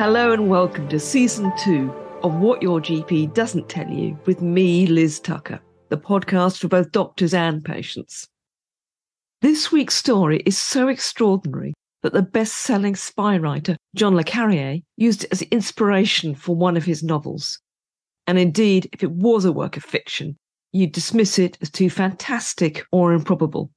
Hello and welcome to Season 2 of What Your GP Doesn't Tell You with me, Liz Tucker, the podcast for both doctors and patients. This week's story is so extraordinary that the best-selling spy writer John Le Carré used it as inspiration for one of his novels. And indeed, if it was a work of fiction, you'd dismiss it as too fantastic or improbable.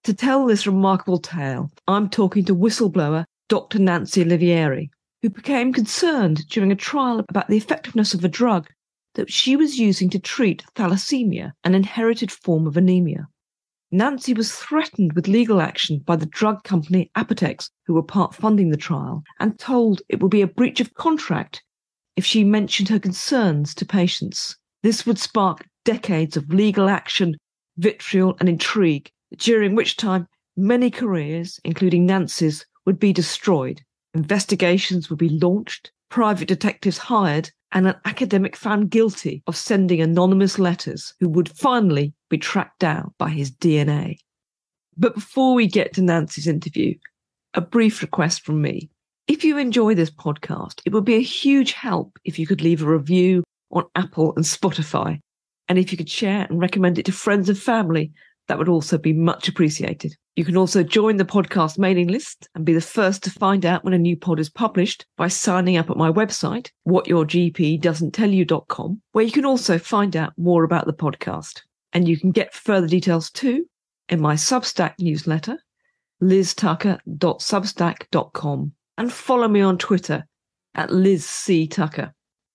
To tell this remarkable tale, I'm talking to whistleblower Dr Nancy Olivieri, who became concerned during a trial about the effectiveness of a drug that she was using to treat thalassemia, an inherited form of anemia. Nancy was threatened with legal action by the drug company Apotex, who were part funding the trial, and told it would be a breach of contract if she mentioned her concerns to patients. This would spark decades of legal action, vitriol and intrigue, during which time many careers, including Nancy's, would be destroyed. Investigations would be launched, private detectives hired, and an academic found guilty of sending anonymous letters who would finally be tracked down by his DNA. But before we get to Nancy's interview, a brief request from me. If you enjoy this podcast, it would be a huge help if you could leave a review on Apple and Spotify. And if you could share and recommend it to friends and family, that would also be much appreciated. You can also join the podcast mailing list and be the first to find out when a new pod is published by signing up at my website, whatyourgpdoesn'ttellyu.com, where you can also find out more about the podcast. And you can get further details too in my Substack newsletter, liztucker.substack.com, and follow me on Twitter at LizCTucker.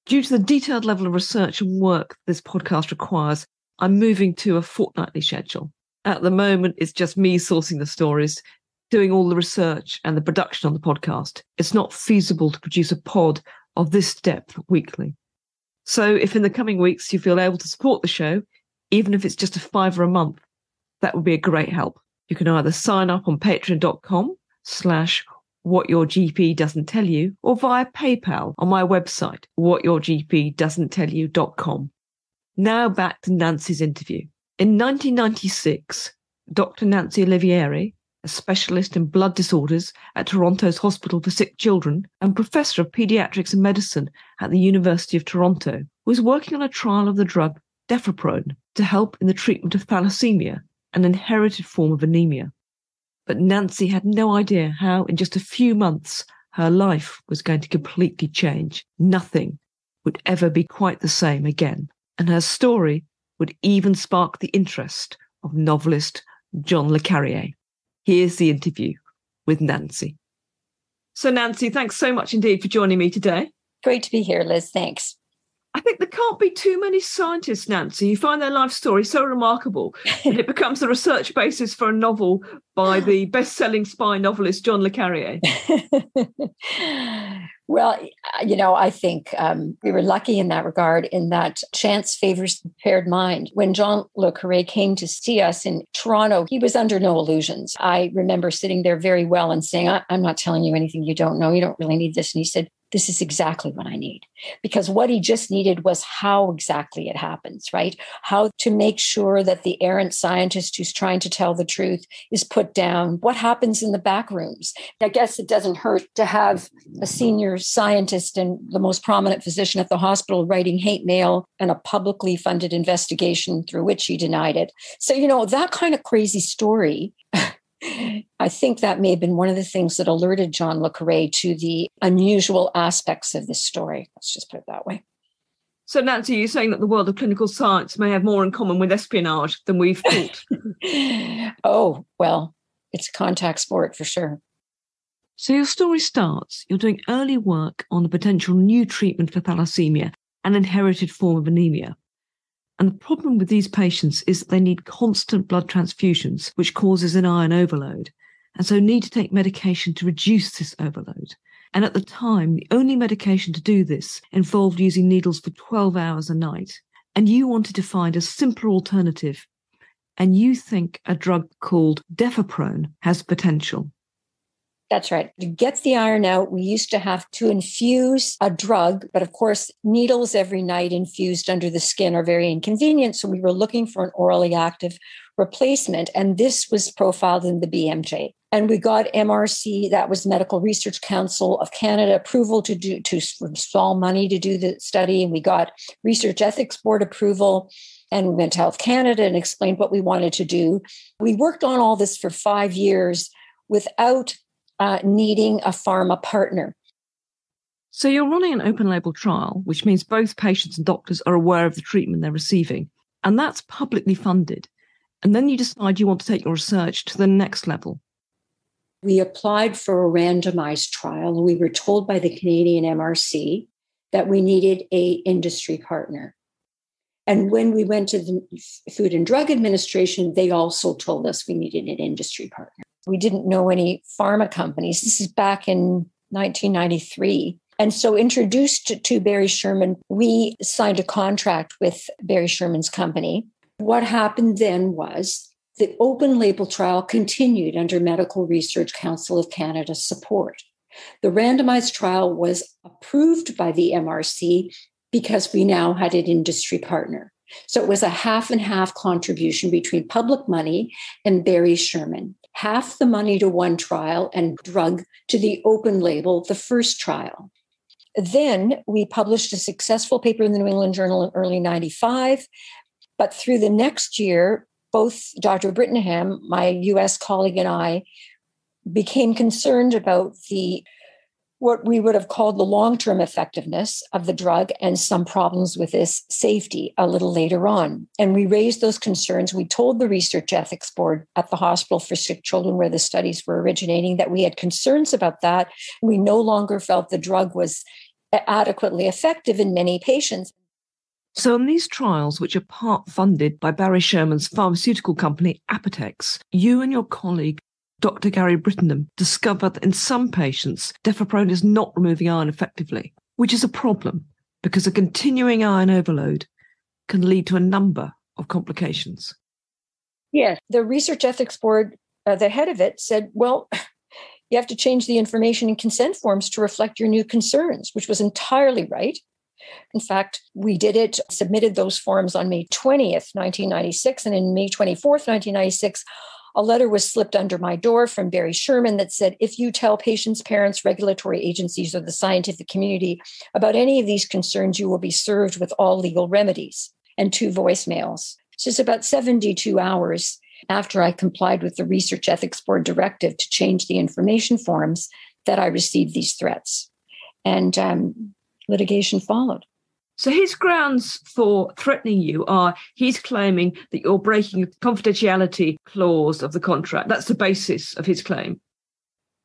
Due to the detailed level of research and work this podcast requires, I'm moving to a fortnightly schedule. At the moment, it's just me sourcing the stories, doing all the research and the production on the podcast. It's not feasible to produce a pod of this depth weekly. So if in the coming weeks you feel able to support the show, even if it's just $5 a month, that would be a great help. You can either sign up on patreon.com/whatyourgpdoesn'ttellyu or via PayPal on my website, whatyourgpdoesn'ttellyu.com. Now back to Nancy's interview. In 1996, Dr Nancy Olivieri, a specialist in blood disorders at Toronto's Hospital for Sick Children and professor of paediatrics and medicine at the University of Toronto, was working on a trial of the drug deferoprone to help in the treatment of thalassemia, an inherited form of anemia. But Nancy had no idea how in just a few months her life was going to completely change. Nothing would ever be quite the same again. And her story would even spark the interest of novelist John Le Carré. Here's the interview with Nancy. So Nancy, thanks so much indeed for joining me today. Great to be here, Liz. Thanks. I think there can't be too many scientists, Nancy, who find their life story so remarkable that it becomes the research basis for a novel by the best-selling spy novelist John Le Carré. Well, I think we were lucky in that regard, in that chance favors the prepared mind. When John Le Carré came to see us in Toronto, he was under no illusions. I remember sitting there very well and saying, I'm not telling you anything you don't know. You don't really need this. And he said, this is exactly what I need. Because what he just needed was how exactly it happens, right? How to make sure that the errant scientist who's trying to tell the truth is put down. What happens in the back rooms? I guess it doesn't hurt to have a senior scientist and the most prominent physician at the hospital writing hate mail and a publicly funded investigation through which he denied it. So, that kind of crazy story, I think that may have been one of the things that alerted John Le Carré to the unusual aspects of this story. Let's just put it that way. So, Nancy, you're saying that the world of clinical science may have more in common with espionage than we've thought? Oh, well, it's a contact sport for sure. So your story starts, you're doing early work on a potential new treatment for thalassemia, an inherited form of anemia. And the problem with these patients is that they need constant blood transfusions, which causes an iron overload, and so need to take medication to reduce this overload. And at the time, the only medication to do this involved using needles for 12 hours a night. And you wanted to find a simpler alternative. And you think a drug called deferoprone has potential. That's right. To get the iron out, we used to have to infuse a drug, but of course, needles every night infused under the skin are very inconvenient. So we were looking for an orally active replacement. And this was profiled in the BMJ. And we got MRC, that was Medical Research Council of Canada, approval to small money to do the study. And we got Research Ethics Board approval. And we went to Health Canada and explained what we wanted to do. We worked on all this for 5 years without needing a pharma partner. So you're running an open label trial, which means both patients and doctors are aware of the treatment they're receiving. And that's publicly funded. And then you decide you want to take your research to the next level. We applied for a randomized trial. We were told by the Canadian MRC that we needed an industry partner. And when we went to the Food and Drug Administration, they also told us we needed an industry partner. We didn't know any pharma companies. This is back in 1993. And so introduced to Barry Sherman, we signed a contract with Barry Sherman's company. What happened then was the open label trial continued under Medical Research Council of Canada support. The randomized trial was approved by the MRC because we now had an industry partner. So it was a half and half contribution between public money and Barry Sherman. Half the money to one trial and drug to the open label, the first trial. Then we published a successful paper in the New England Journal in early 95. But through the next year, both Dr. Brittingham, my US colleague, and I became concerned about what we would have called the long-term effectiveness of the drug and some problems with its safety a little later on. And we raised those concerns. We told the Research Ethics Board at the Hospital for Sick Children, where the studies were originating, that we had concerns about that. We no longer felt the drug was adequately effective in many patients. So in these trials, which are part funded by Barry Sherman's pharmaceutical company, Apotex, you and your colleague, Dr. Gary Brittingham, discovered that in some patients, deferprone is not removing iron effectively, which is a problem because a continuing iron overload can lead to a number of complications. Yes, the Research Ethics Board, the head of it, said, well, you have to change the information and consent forms to reflect your new concerns, which was entirely right. In fact, we did it, submitted those forms on May 20th, 1996, and in May 24th, 1996, a letter was slipped under my door from Barry Sherman that said, if you tell patients, parents, regulatory agencies, or the scientific community about any of these concerns, you will be served with all legal remedies, and 2 voicemails. So it's about 72 hours after I complied with the Research Ethics Board directive to change the information forms that I received these threats. And litigation followed. So his grounds for threatening you are he's claiming that you're breaking the confidentiality clause of the contract. That's the basis of his claim.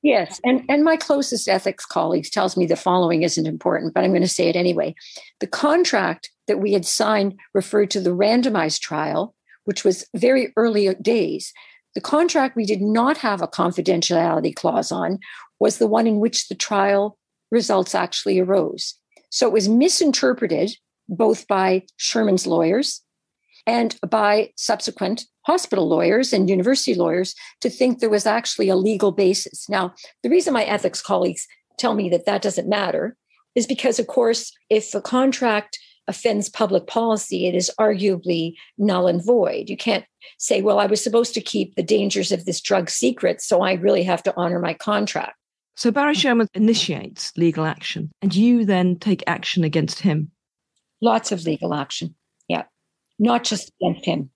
Yes. And my closest ethics colleagues tells me the following isn't important, but I'm going to say it anyway. The contract that we had signed referred to the randomized trial, which was very early days. The contract we did not have a confidentiality clause on was the one in which the trial results actually arose. So it was misinterpreted both by Sherman's lawyers and by subsequent hospital lawyers and university lawyers to think there was actually a legal basis. Now, the reason my ethics colleagues tell me that that doesn't matter is because, of course, if a contract offends public policy, it is arguably null and void. You can't say, well, I was supposed to keep the dangers of this drug secret, so I really have to honor my contract. So Barry Sherman initiates legal action, and you then take action against him. Lots of legal action, yeah. Not just against him.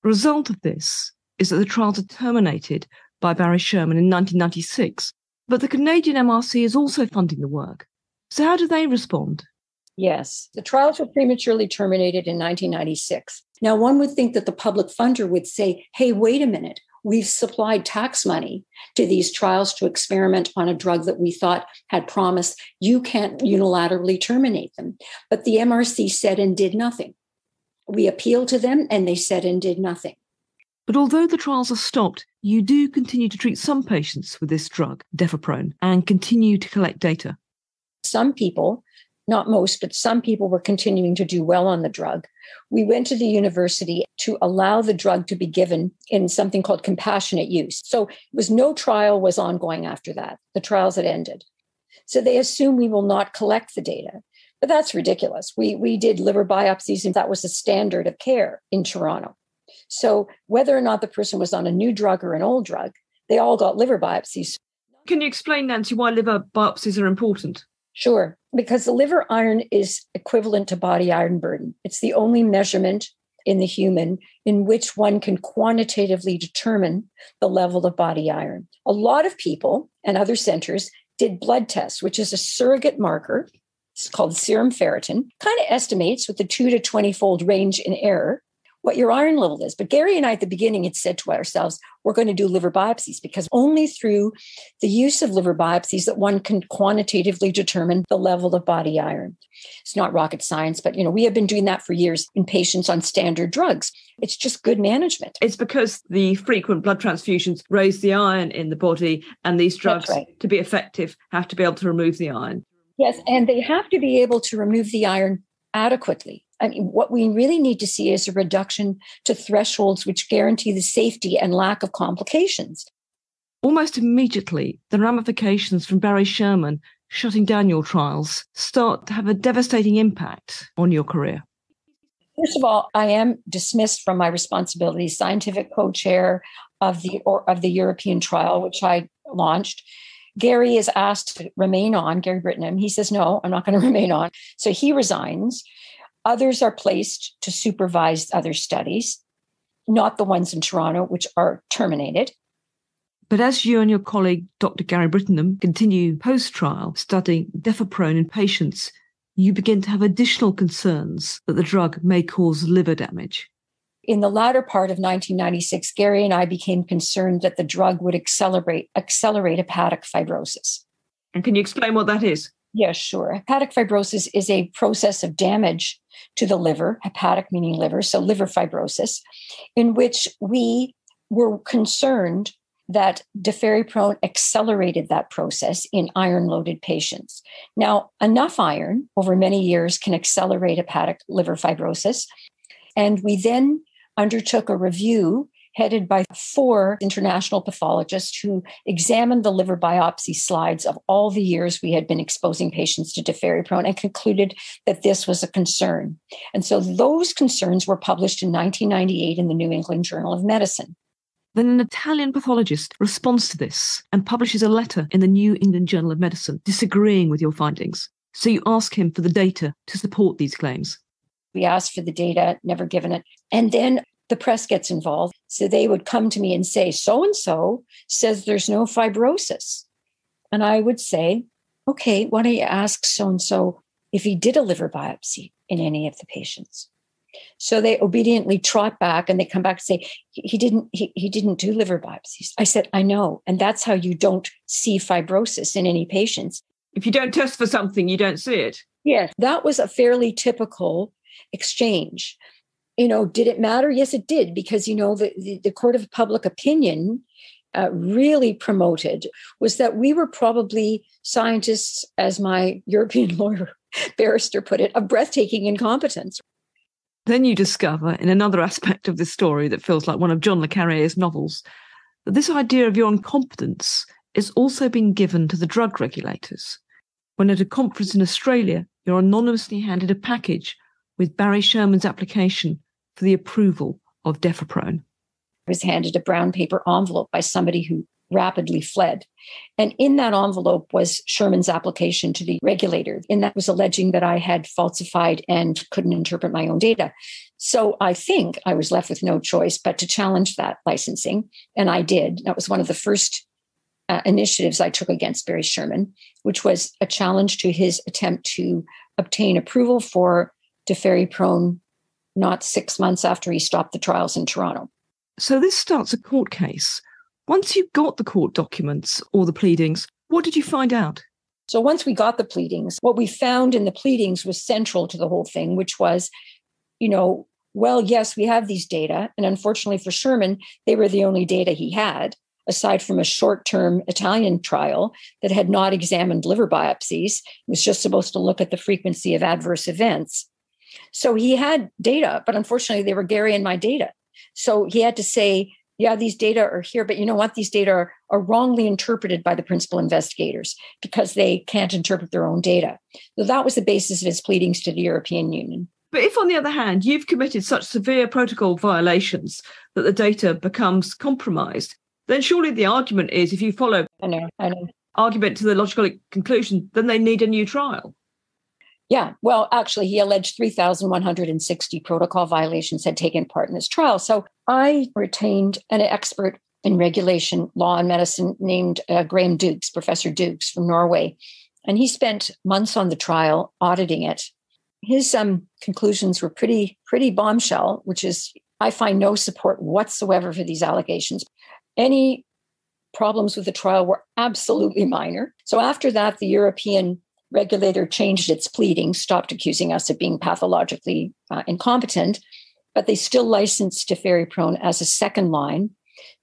The result of this is that the trials are terminated by Barry Sherman in 1996, but the Canadian MRC is also funding the work. So how do they respond? Yes, the trials were prematurely terminated in 1996. Now, one would think that the public funder would say, hey, wait a minute. We've supplied tax money to these trials to experiment on a drug that we thought had promise. You can't unilaterally terminate them. But the MRC said and did nothing. We appealed to them and they said and did nothing. But although the trials are stopped, you do continue to treat some patients with this drug, deferprone, and continue to collect data. Some people, not most, but some people were continuing to do well on the drug. We went to the university to allow the drug to be given in something called compassionate use. So it was no trial was ongoing after that. The trials had ended. So they assume we will not collect the data. But that's ridiculous. We did liver biopsies, and that was a standard of care in Toronto. So whether or not the person was on a new drug or an old drug, They all got liver biopsies. Can you explain, Nancy, why liver biopsies are important? Sure, because the liver iron is equivalent to body iron burden. It's the only measurement in the human in which one can quantitatively determine the level of body iron. A lot of people and other centers did blood tests, which is a surrogate marker. It's called serum ferritin, kind of estimates with the 2 to 20-fold range in error what your iron level is. But Gary and I at the beginning had said to ourselves, we're going to do liver biopsies because only through the use of liver biopsies that one can quantitatively determine the level of body iron. It's not rocket science, but we have been doing that for years in patients on standard drugs. It's just good management. It's because the frequent blood transfusions raise the iron in the body, and these drugs, to be effective, have to be able to remove the iron. Yes, and they have to be able to remove the iron adequately. I mean, what we really need to see is a reduction to thresholds which guarantee the safety and lack of complications. Almost immediately, the ramifications from Barry Sherman shutting down your trials start to have a devastating impact on your career. First of all, I am dismissed from my responsibilities, scientific co-chair of the European trial, which I launched. Gary is asked to remain on, Gary Brittenham. He says, no, I'm not going to remain on. So he resigns. Others are placed to supervise other studies, not the ones in Toronto, which are terminated. But as you and your colleague, Dr. Gary Brittenham, continue post-trial studying deferprone in patients, you begin to have additional concerns that the drug may cause liver damage. In the latter part of 1996, Gary and I became concerned that the drug would accelerate hepatic fibrosis. And can you explain what that is? Yes, sure. Hepatic fibrosis is a process of damage to the liver, hepatic meaning liver, so liver fibrosis, in which we were concerned that deferiprone accelerated that process in iron-loaded patients. Now, enough iron over many years can accelerate hepatic liver fibrosis. And we then undertook a review headed by 4 international pathologists who examined the liver biopsy slides of all the years we had been exposing patients to deferiprone and concluded that this was a concern. And so those concerns were published in 1998 in the New England Journal of Medicine. Then an Italian pathologist responds to this and publishes a letter in the New England Journal of Medicine disagreeing with your findings. So you ask him for the data to support these claims. We asked for the data, never given it. And then the press gets involved. So they would come to me and say, so-and-so says there's no fibrosis. And I would say, okay, why don't you ask so-and-so if he did a liver biopsy in any of the patients? So they obediently trot back and they come back and say, he didn't do liver biopsies. I said, I know. And that's how you don't see fibrosis in any patients. If you don't test for something, you don't see it. Yes, that was a fairly typical exchange. Did it matter? Yes, it did, because, the court of public opinion really promoted was that we were probably scientists, as my European lawyer barrister put it, of breathtaking incompetence. Then you discover, in another aspect of this story that feels like one of John Le Carré's novels, that this idea of your incompetence is also being given to the drug regulators. When at a conference in Australia, you're anonymously handed a package with Barry Sherman's application for the approval of deferprone. I was handed a brown paper envelope by somebody who rapidly fled. And in that envelope was Sherman's application to the regulator. And that was alleging that I had falsified and couldn't interpret my own data. So I think I was left with no choice but to challenge that licensing. And I did. That was one of the first initiatives I took against Barry Sherman, which was a challenge to his attempt to obtain approval for deferiprone not 6 months after he stopped the trials in Toronto. So this starts a court case. Once you got the court documents or the pleadings, what did you find out? So once we got the pleadings, what we found in the pleadings was central to the whole thing, which was, well, yes, we have these data. And unfortunately for Sherman, they were the only data he had, aside from a short-term Italian trial that had not examined liver biopsies. It was just supposed to look at the frequency of adverse events. So he had data, but unfortunately they were Gary and my data. So he had to say, yeah, these data are here, but you know what? These data are wrongly interpreted by the principal investigators because they can't interpret their own data. So that was the basis of his pleadings to the European Union. But if, on the other hand, you've committed such severe protocol violations that the data becomes compromised, then surely the argument is if you follow I know. argument to the logical conclusion, then they need a new trial. Yeah, well, actually, he alleged 3,160 protocol violations had taken part in this trial. So I retained an expert in regulation, law, and medicine named Graham Dukes, Professor Dukes from Norway. And he spent months on the trial auditing it. His conclusions were pretty bombshell, which is, I find no support whatsoever for these allegations. Any problems with the trial were absolutely minor. So after that, the European regulator changed its pleading, stopped accusing us of being pathologically incompetent, but they still licensed teferiprone as a second line.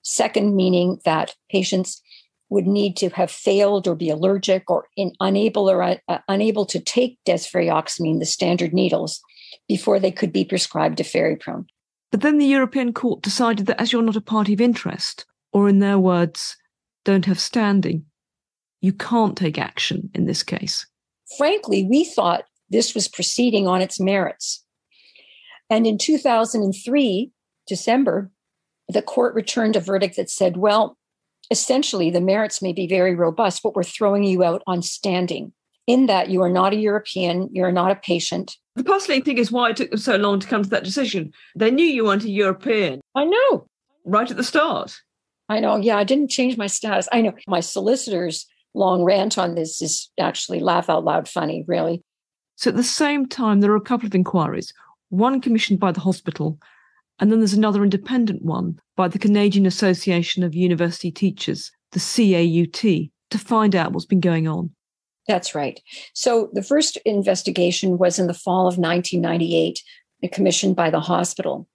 Second meaning that patients would need to have failed or be allergic or unable to take desferrioxamine, the standard needles, before they could be prescribed teferiprone. But then the European Court decided that as you're not a party of interest, or in their words, don't have standing, you can't take action in this case. Frankly, we thought this was proceeding on its merits. And in 2003, December, the court returned a verdict that said, well, essentially, the merits may be very robust, but we're throwing you out on standing, in that you are not a European, you're not a patient. The puzzling thing is why it took them so long to come to that decision. They knew you weren't a European. I know. Right at the start. I know. Yeah, I didn't change my status. I know. My solicitor's long rant on this is actually laugh out loud funny, really. So at the same time, there are a couple of inquiries, one commissioned by the hospital, and then there's another independent one by the Canadian Association of University Teachers, the CAUT, to find out what's been going on. That's right. So the first investigation was in the fall of 1998, commissioned by the hospital.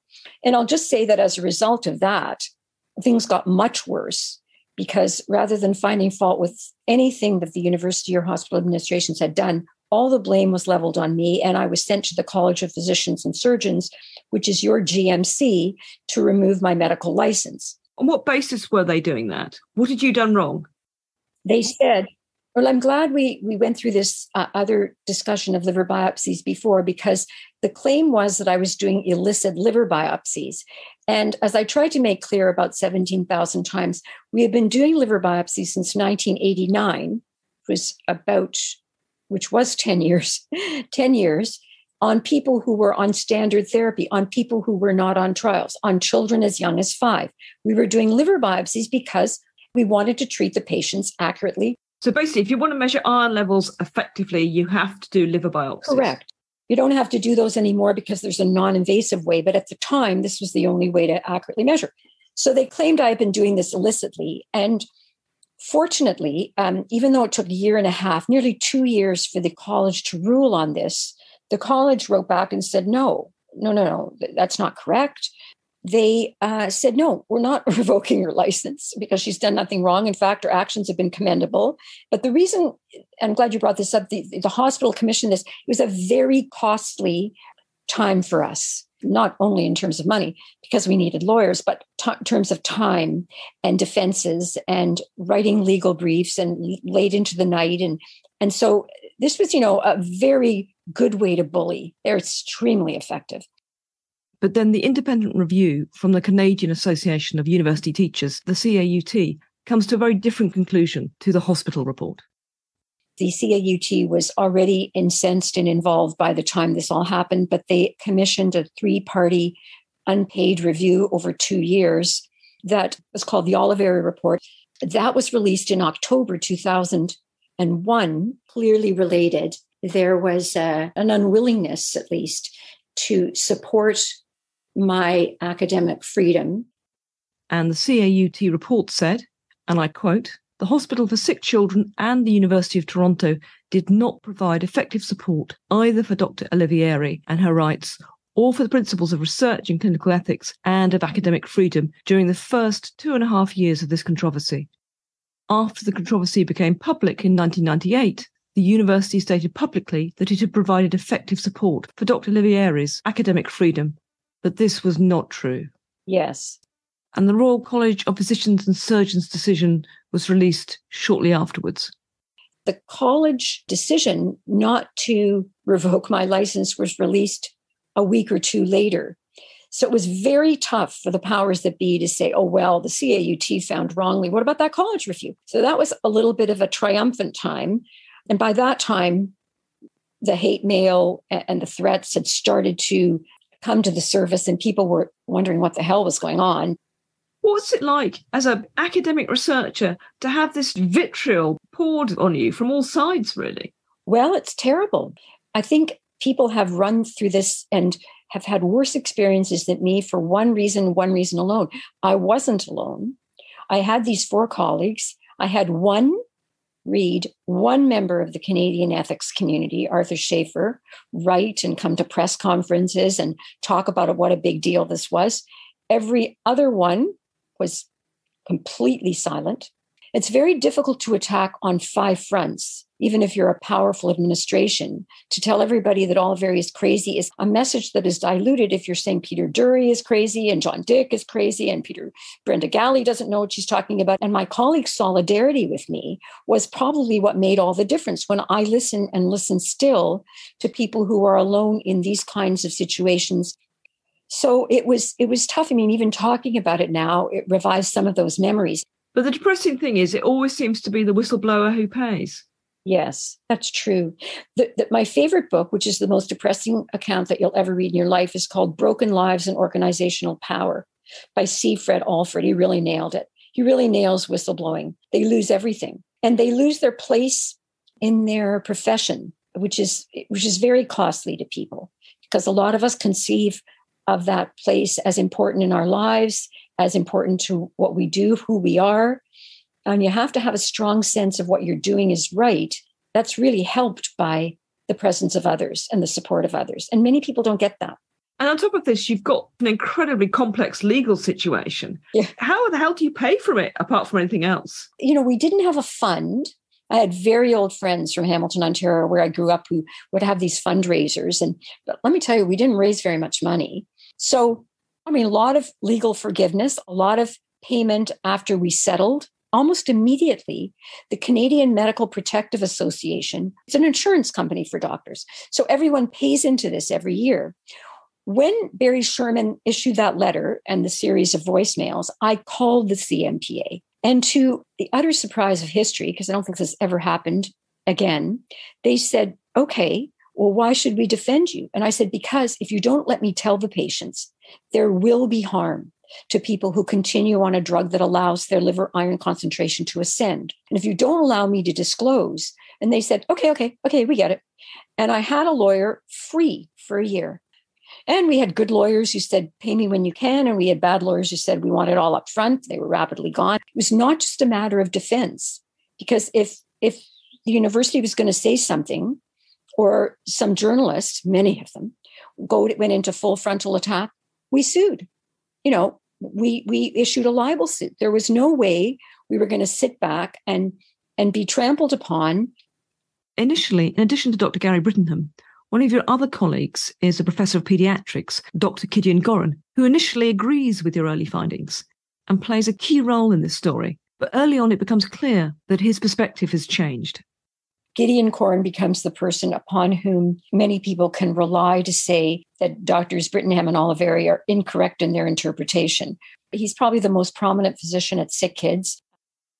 And I'll just say that as a result of that, things got much worse, because rather than finding fault with anything that the university or hospital administrations had done, all the blame was leveled on me, and I was sent to the College of Physicians and Surgeons, which is your GMC, to remove my medical license. On what basis were they doing that? What had you done wrong? They said, well, I'm glad we went through this other discussion of liver biopsies before, because the claim was that I was doing illicit liver biopsies. And as I tried to make clear about 17,000 times, we have been doing liver biopsies since 1989, which was 10 years, on people who were on standard therapy, on people who were not on trials, on children as young as 5. We were doing liver biopsies because we wanted to treat the patients accurately. So basically, if you want to measure iron levels effectively, you have to do liver biopsies. Correct. You don't have to do those anymore because there's a non-invasive way. But at the time, this was the only way to accurately measure. So they claimed I had been doing this illicitly. And fortunately, even though it took a year and a half, nearly 2 years for the college to rule on this, the college wrote back and said, no, that's not correct. They said, no, we're not revoking her license because she's done nothing wrong. In fact, her actions have been commendable. But the reason, I'm glad you brought this up, the hospital commissioned this, it was a very costly time for us, not only in terms of money, because we needed lawyers, but in terms of time and defenses and writing legal briefs and late into the night. And so this was, a very good way to bully. They're extremely effective. But then the independent review from the Canadian Association of University Teachers, the CAUT, comes to a very different conclusion to the hospital report. The CAUT was already incensed and involved by the time this all happened, but they commissioned a 3-party unpaid review over 2 years that was called the Olivieri Report. That was released in October 2001, clearly related. There was an unwillingness, at least, to support my academic freedom. And the CAUT report said, and I quote, "The Hospital for Sick Children and the University of Toronto did not provide effective support either for Dr. Olivieri and her rights or for the principles of research and clinical ethics and of academic freedom during the first 2.5 years of this controversy. After the controversy became public in 1998, the university stated publicly that it had provided effective support for Dr. Olivieri's academic freedom, but this was not true." Yes. And the Royal College of Physicians and Surgeons decision was released shortly afterwards. The college decision not to revoke my license was released a week or two later. So it was very tough for the powers that be to say, oh, well, the CAUT found wrongly. What about that college review? So that was a little bit of a triumphant time. And by that time, the hate mail and the threats had started to come to the surface, and people were wondering what the hell was going on. What's it like as an academic researcher to have this vitriol poured on you from all sides, really? Well, it's terrible. I think people have run through this and have had worse experiences than me for one reason alone. I wasn't alone. I had these 4 colleagues. I had one member of the Canadian ethics community, Arthur Schaefer, write and come to press conferences and talk about what a big deal this was. Every other one was completely silent. It's very difficult to attack on 5 fronts, even if you're a powerful administration. To tell everybody that Olivieri is crazy is a message that is diluted if you're saying Peter Dury is crazy and John Dick is crazy and Brenda Galley doesn't know what she's talking about. And my colleagues' solidarity with me was probably what made all the difference when I listen still to people who are alone in these kinds of situations. So it was tough. I mean, even talking about it now, it revives some of those memories. But the depressing thing is it always seems to be the whistleblower who pays. Yes, that's true. My favorite book, which is the most depressing account that you'll ever read in your life, is called Broken Lives and Organizational Power by C. Fred Alford. He really nailed it. He really nails whistleblowing. They lose everything, and they lose their place in their profession, which is very costly to people, because a lot of us conceive of that place as important in our lives, as important to what we do, who we are. And you have to have a strong sense of what you're doing is right. That's really helped by the presence of others and the support of others. And many people don't get that. And on top of this, you've got an incredibly complex legal situation. Yeah. How the hell do you pay for it apart from anything else? We didn't have a fund. I had very old friends from Hamilton, Ontario, where I grew up, who would have these fundraisers. But let me tell you, we didn't raise very much money. So, a lot of legal forgiveness, a lot of payment after we settled. Almost immediately, the Canadian Medical Protective Association, it's an insurance company for doctors. So everyone pays into this every year. When Barry Sherman issued that letter and the series of voicemails, I called the CMPA. And to the utter surprise of history, because I don't think this ever happened again, they said, okay, well, why should we defend you? And I said, because if you don't let me tell the patients, there will be harm to people who continue on a drug that allows their liver iron concentration to ascend. And if you don't allow me to disclose, and they said, okay, we get it. And I had a lawyer free for a year. And we had good lawyers who said, pay me when you can. And we had bad lawyers who said, we want it all up front. They were rapidly gone. It was not just a matter of defense, because if the university was going to say something, or some journalists, many of them, went into full frontal attack, we sued. We issued a libel suit. There was no way we were going to sit back and be trampled upon. Initially, in addition to Dr. Gary Brittenham, one of your other colleagues is a professor of paediatrics, Dr. Gideon Gorin, who initially agrees with your early findings and plays a key role in this story. But early on, it becomes clear that his perspective has changed. Gideon Gorin becomes the person upon whom many people can rely to say that Drs. Brittenham and Olivieri are incorrect in their interpretation. He's probably the most prominent physician at Sick Kids.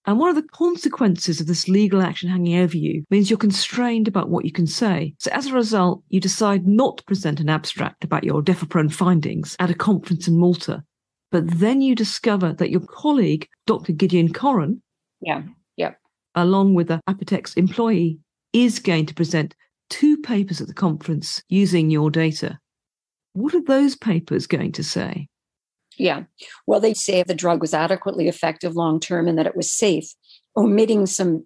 And one of the consequences of this legal action hanging over you means you're constrained about what you can say. So as a result, you decide not to present an abstract about your deferprone findings at a conference in Malta. But then you discover that your colleague, Dr. Gideon Gorin, along with an Apotex employee, is going to present 2 papers at the conference using your data. What are those papers going to say? Yeah. Well, they say the drug was adequately effective long-term and that it was safe, omitting some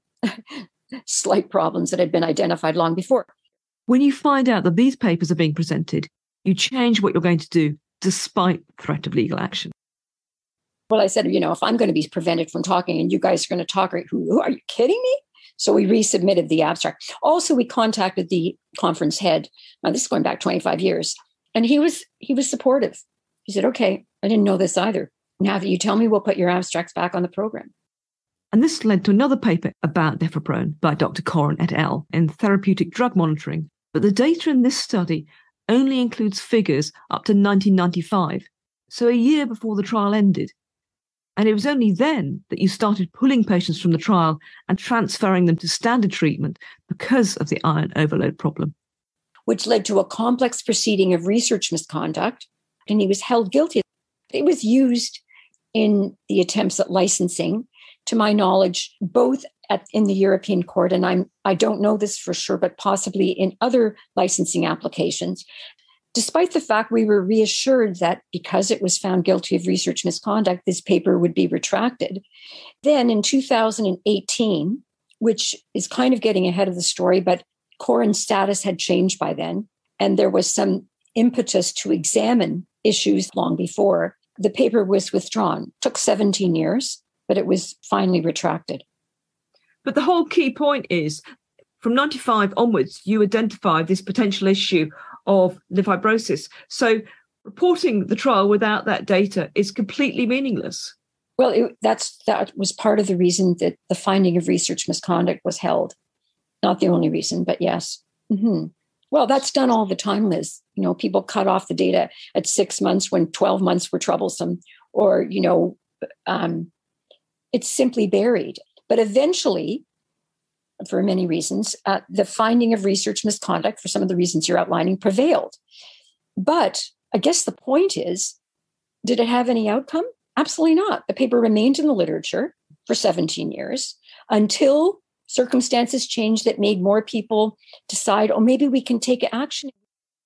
slight problems that had been identified long before. When you find out that these papers are being presented, you change what you're going to do despite the threat of legal action. Well, I said, if I'm going to be prevented from talking and you guys are going to talk, who are you kidding me? So we resubmitted the abstract. Also, we contacted the conference head. Now, this is going back 25 years. And he was supportive. He said, okay, I didn't know this either. Now that you tell me, we'll put your abstracts back on the program. And this led to another paper about deferprone by Dr. Gorin et al. In Therapeutic Drug Monitoring. But the data in this study only includes figures up to 1995. so a year before the trial ended. And it was only then that you started pulling patients from the trial and transferring them to standard treatment because of the iron overload problem. Which led to a complex proceeding of research misconduct, and he was held guilty. It was used in the attempts at licensing, to my knowledge, both in the European court, and I don't know this for sure, but possibly in other licensing applications, despite the fact we were reassured that because it was found guilty of research misconduct, this paper would be retracted. Then in 2018, which is kind of getting ahead of the story, but Corin's status had changed by then, and there was some impetus to examine issues long before, the paper was withdrawn. It took 17 years, but it was finally retracted. But the whole key point is, from 95 onwards, you identified this potential issue of liver fibrosis. So reporting the trial without that data is completely meaningless. Well, that was part of the reason that the finding of research misconduct was held. Not the only reason, but yes. Mm-hmm. Well, that's done all the time, Liz. People cut off the data at 6 months when 12 months were troublesome, or, it's simply buried. But eventually, for many reasons, the finding of research misconduct, for some of the reasons you're outlining, prevailed. But I guess the point is, did it have any outcome? Absolutely not. The paper remained in the literature for 17 years until circumstances changed that made more people decide, maybe we can take action.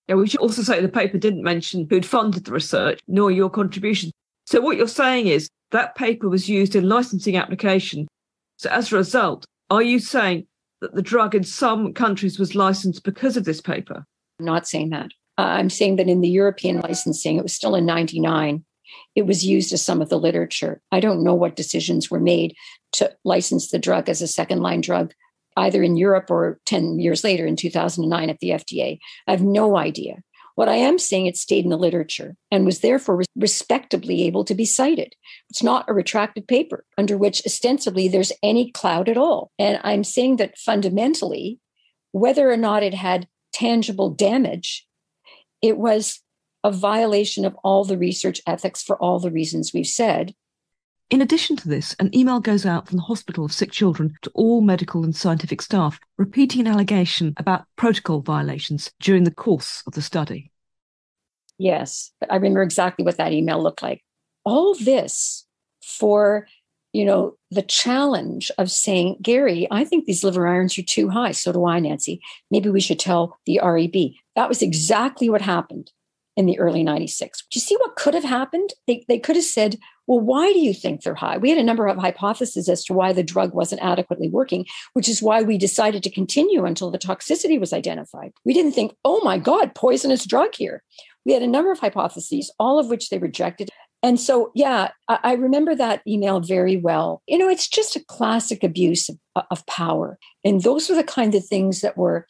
Yeah, we should also say the paper didn't mention who'd funded the research, nor your contribution. So what you're saying is that paper was used in licensing application. So as a result, are you saying that the drug in some countries was licensed because of this paper? I'm not saying that. I'm saying that in the European licensing, it was still in 99. It was used as some of the literature. I don't know what decisions were made to license the drug as a second-line drug, either in Europe or 10 years later in 2009 at the FDA. I have no idea. What I am saying, it stayed in the literature and was therefore respectably able to be cited. It's not a retracted paper under which ostensibly there's any cloud at all. And I'm saying that fundamentally, whether or not it had tangible damage, it was a violation of all the research ethics for all the reasons we've said. In addition to this, an email goes out from the Hospital of Sick Children to all medical and scientific staff, repeating an allegation about protocol violations during the course of the study. Yes, I remember exactly what that email looked like. All this for, the challenge of saying, Gary, I think these liver irons are too high. So do I, Nancy. Maybe we should tell the REB. That was exactly what happened in the early 96. Do you see what could have happened? They could have said, well, why do you think they're high? We had a number of hypotheses as to why the drug wasn't adequately working, which is why we decided to continue until the toxicity was identified. We didn't think, oh my God, poisonous drug here. We had a number of hypotheses, all of which they rejected. And so, yeah, I remember that email very well. It's just a classic abuse of power. And those were the kind of things that were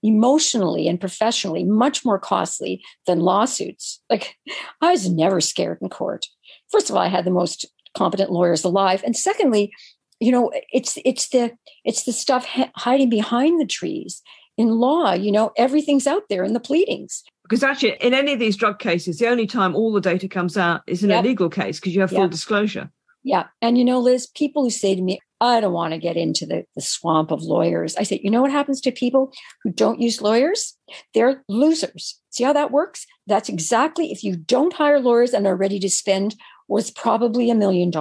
emotionally and professionally much more costly than lawsuits. Like, I was never scared in court. First of all, I had the most competent lawyers alive. And secondly, it's the stuff hiding behind the trees. In law, everything's out there in the pleadings. Because actually, in any of these drug cases, the only time all the data comes out is in a legal case because you have full disclosure. Yeah. And, Liz, people who say to me, I don't want to get into the swamp of lawyers. I say, you know what happens to people who don't use lawyers? They're losers. See how that works? That's exactly, if you don't hire lawyers and are ready to spend what's probably $1 million,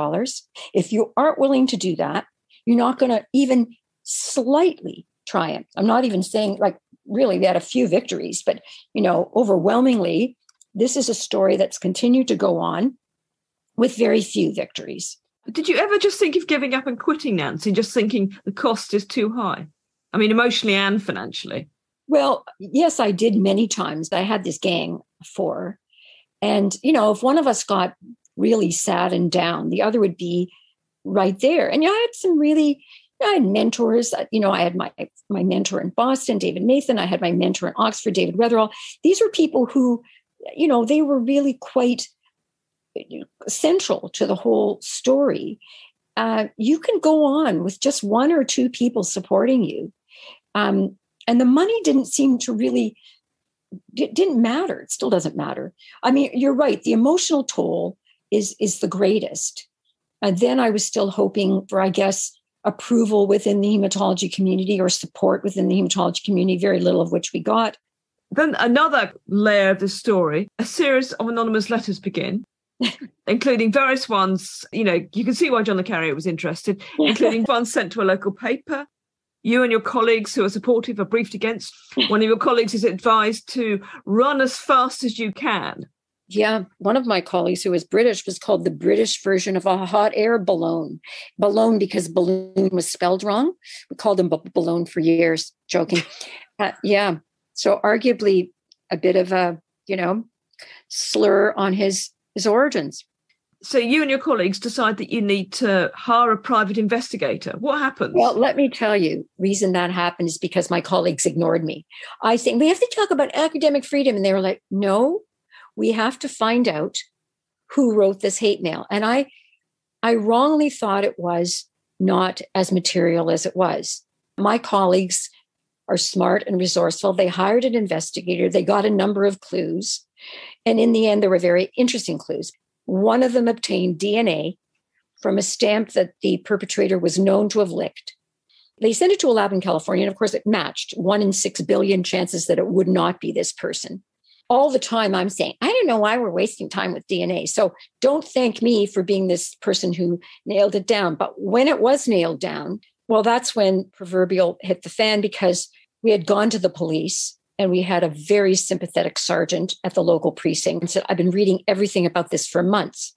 if you aren't willing to do that, you're not going to even slightly triumph. I'm not even saying really they had a few victories, but, overwhelmingly, this is a story that's continued to go on with very few victories. Did you ever just think of giving up and quitting, Nancy, just thinking the cost is too high? I mean, emotionally and financially. Well, yes, I did many times. I had this gang of 4. And, if one of us got really sad and down, the other would be right there. And, I had some really, I had mentors. I had my mentor in Boston, David Nathan. I had my mentor in Oxford, David Weatherall. These were people who, they were really quite central to the whole story. You can go on with just 1 or 2 people supporting you. And the money didn't seem to really it didn't matter. It still doesn't matter. I mean, you're right. The emotional toll is the greatest. And then I was still hoping for, I guess, approval within the hematology community or support within the hematology community, very little of which we got. Then another layer of the story, a series of anonymous letters begin, including various ones, you can see why John Le Carré was interested, including ones sent to a local paper. You and your colleagues who are supportive are briefed against. One of your colleagues is advised to run as fast as you can. Yeah, one of my colleagues who was British was called the British version of a hot air balloon. Balloon because balloon was spelled wrong. We called him balloon for years, joking. Yeah, so arguably a bit of a, slur on his origins. So you and your colleagues decide that you need to hire a private investigator. What happens? Well, let me tell you, reason that happened is because my colleagues ignored me. I think we have to talk about academic freedom. And they were like, no, we have to find out who wrote this hate mail. And I wrongly thought it was not as material as it was. My colleagues are smart and resourceful. They hired an investigator. They got a number of clues. And in the end, there were very interesting clues. One of them obtained DNA from a stamp that the perpetrator was known to have licked. They sent it to a lab in California, and of course it matched 1 in 6 billion chances that it would not be this person. All the time I'm saying, I don't know why we're wasting time with DNA. So don't thank me for being this person who nailed it down. But when it was nailed down, well, that's when proverbial hit the fan, because we had gone to the police. And we had a very sympathetic sergeant at the local precinct and said, I've been reading everything about this for months.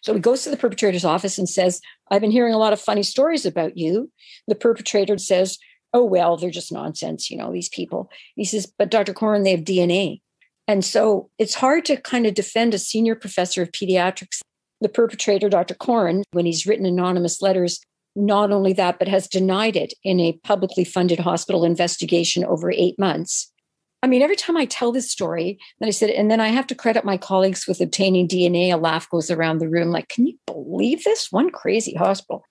So he goes to the perpetrator's office and says, I've been hearing a lot of funny stories about you. The perpetrator says, oh, well, they're just nonsense, these people. He says, but Dr. Corin, they have DNA. And so it's hard to kind of defend a senior professor of pediatrics. The perpetrator, Dr. Corin, when he's written anonymous letters, not only that, but has denied it in a publicly funded hospital investigation over 8 months. I mean, every time I tell this story, then I said, and then I have to credit my colleagues with obtaining DNA, a laugh goes around the room. Like, can you believe this? One crazy hospital.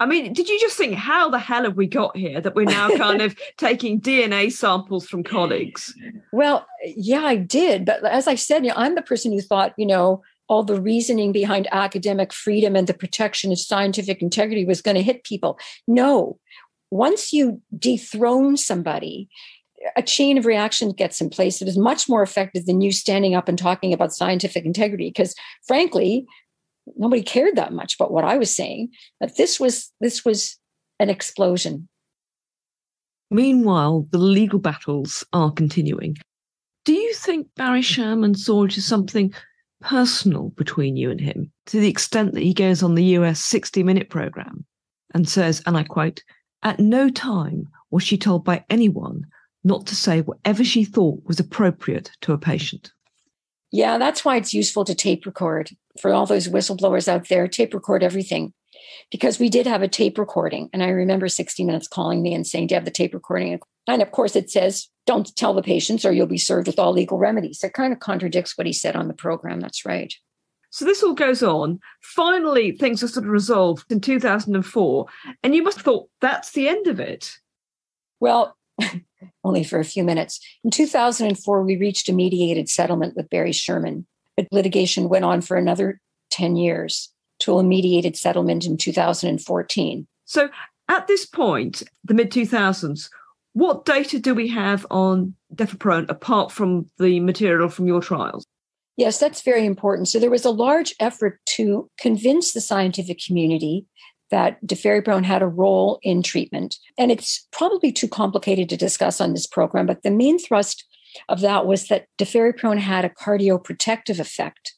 I mean, did you just think, how the hell have we got here that we're now kind of taking DNA samples from colleagues? Well, yeah, I did. But as I said, I'm the person who thought, all the reasoning behind academic freedom and the protection of scientific integrity was going to hit people. No, once you dethrone somebody, a chain of reaction gets in place that is much more effective than you standing up and talking about scientific integrity. Because frankly, nobody cared that much about what I was saying. But this was an explosion. Meanwhile, the legal battles are continuing. Do you think Barry Sherman saw it as something personal between you and him, to the extent that he goes on the US 60-minute program and says, and I quote, "At no time was she told by anyone not to say whatever she thought was appropriate to a patient"? Yeah, that's why it's useful to tape record. For all those whistleblowers out there, tape record everything. Because we did have a tape recording. And I remember 60 Minutes calling me and saying, do you have the tape recording? And of course it says, don't tell the patients or you'll be served with all legal remedies. It kind of contradicts what he said on the program. That's right. So this all goes on. Finally, things are sort of resolved in 2004. And you must have thought, that's the end of it. Well, only for a few minutes. In 2004, we reached a mediated settlement with Barry Sherman. But litigation went on for another 10 years to a mediated settlement in 2014. So at this point, the mid-2000s, what data do we have on deferoprone apart from the material from your trials? Yes, that's very important. So there was a large effort to convince the scientific community that deferoprone had a role in treatment. And it's probably too complicated to discuss on this program, but the main thrust of that was that deferoprone had a cardioprotective effect,